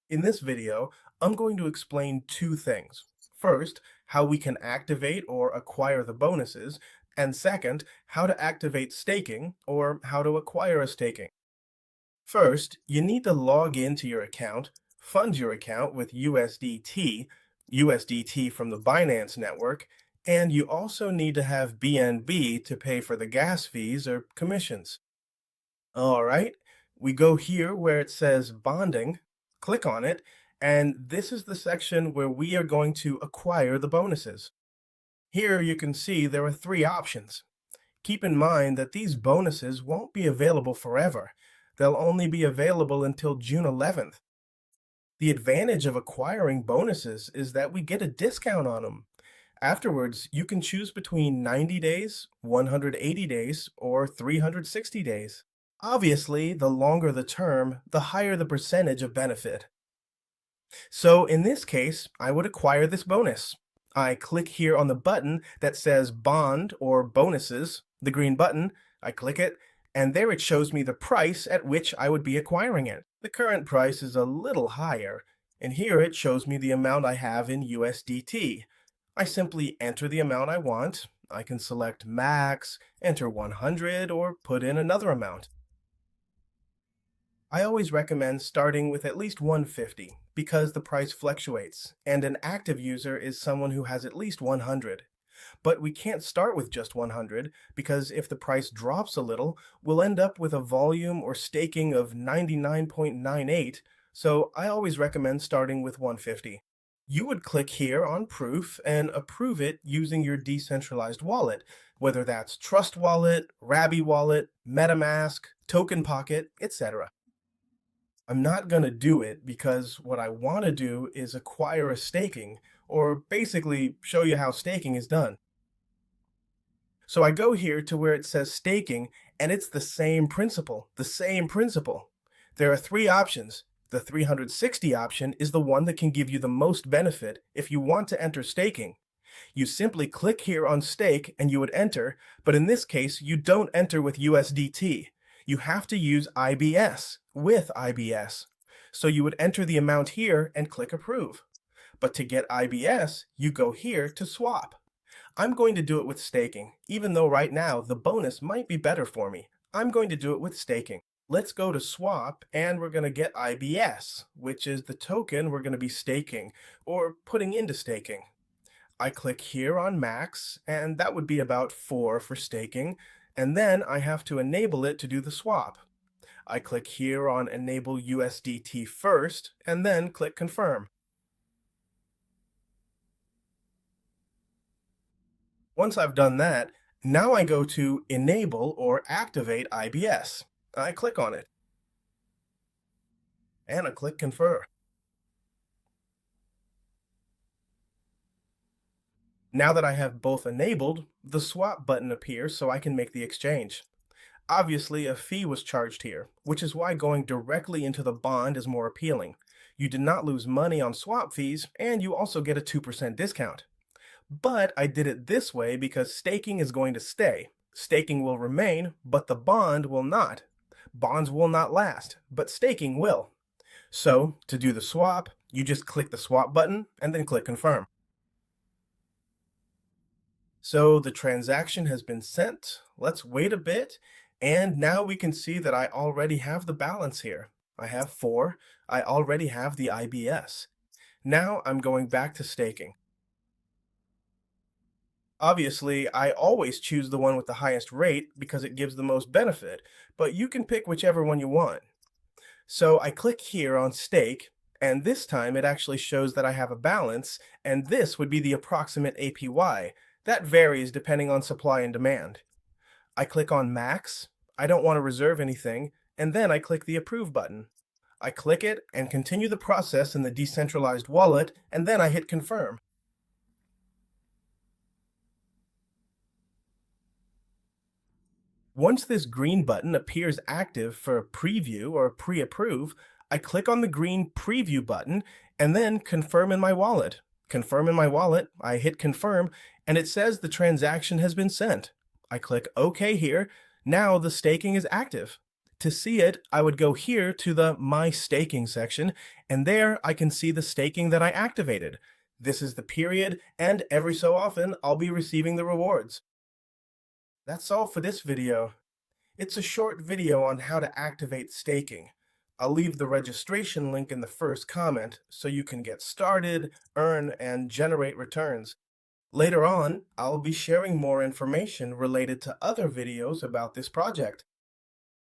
In this video, I'm going to explain two things. First, how we can activate or acquire the bonuses, and second, how to activate staking or how to acquire a staking. First, you need to log into your account, fund your account with USDT from the Binance network, and you also need to have BNB to pay for the gas fees or commissions. All right, we go here where it says bonding, click on it, and this is the section where we are going to acquire the bonuses. Here you can see there are three options. Keep in mind that these bonuses won't be available forever. They'll only be available until June 11th. The advantage of acquiring bonuses is that we get a discount on them. Afterwards, you can choose between 90 days, 180 days, or 360 days. Obviously, the longer the term, the higher the percentage of benefit. So in this case, I would acquire this bonus. I click here on the button that says Bond or Bonuses, the green button. I click it, and there it shows me the price at which I would be acquiring it. The current price is a little higher, and here it shows me the amount I have in USDT. I simply enter the amount I want. I can select max, enter 100, or put in another amount. I always recommend starting with at least 150 because the price fluctuates, and an active user is someone who has at least 100. But we can't start with just 100 because if the price drops a little, we'll end up with a volume or staking of 99.98, so I always recommend starting with 150. You would click here on Proof and approve it using your decentralized wallet, whether that's Trust Wallet, Rabby Wallet, MetaMask, Token Pocket, etc. I'm not going to do it because what I want to do is acquire a staking, or basically show you how staking is done. So I go here to where it says staking, and it's the same principle, There are three options. The 360 option is the one that can give you the most benefit if you want to enter staking. You simply click here on stake and you would enter, but in this case, you don't enter with USDT. You have to use IBS with IBS. So you would enter the amount here and click approve. But to get IBS, you go here to swap. I'm going to do it with staking, even though right now the bonus might be better for me. I'm going to do it with staking. Let's go to swap and we're going to get IBS, which is the token we're going to be staking or putting into staking. I click here on max, and that would be about 4 for staking, and then I have to enable it to do the swap. I click here on enable USDT first, and then click confirm. Once I've done that, now I go to enable or activate IBS. I click on it, and I click confirm. Now that I have both enabled, the swap button appears so I can make the exchange. Obviously, a fee was charged here, which is why going directly into the bond is more appealing. You did not lose money on swap fees, and you also get a 2% discount. But I did it this way because staking is going to stay. Staking will remain, but the bond will not. Bonds will not last, but staking will. So, to do the swap, you just click the swap button and then click confirm. So the transaction has been sent. Let's wait a bit. And now we can see that I already have the balance here. I have 4. I already have the IBS. Now I'm going back to staking. Obviously, I always choose the one with the highest rate because it gives the most benefit, but you can pick whichever one you want. So I click here on stake, and this time it actually shows that I have a balance, and this would be the approximate APY. That varies depending on supply and demand. I click on max, I don't want to reserve anything, and then I click the approve button. I click it and continue the process in the decentralized wallet, and then I hit confirm. Once this green button appears active for a preview or pre-approve, I click on the green preview button and then confirm in my wallet. Confirm in my wallet, I hit confirm, and it says the transaction has been sent. I click OK here. Now the staking is active. To see it, I would go here to the My Staking section, and there I can see the staking that I activated. This is the period, and every so often I'll be receiving the rewards. That's all for this video. It's a short video on how to activate staking. I'll leave the registration link in the first comment so you can get started, earn, and generate returns. Later on, I'll be sharing more information related to other videos about this project.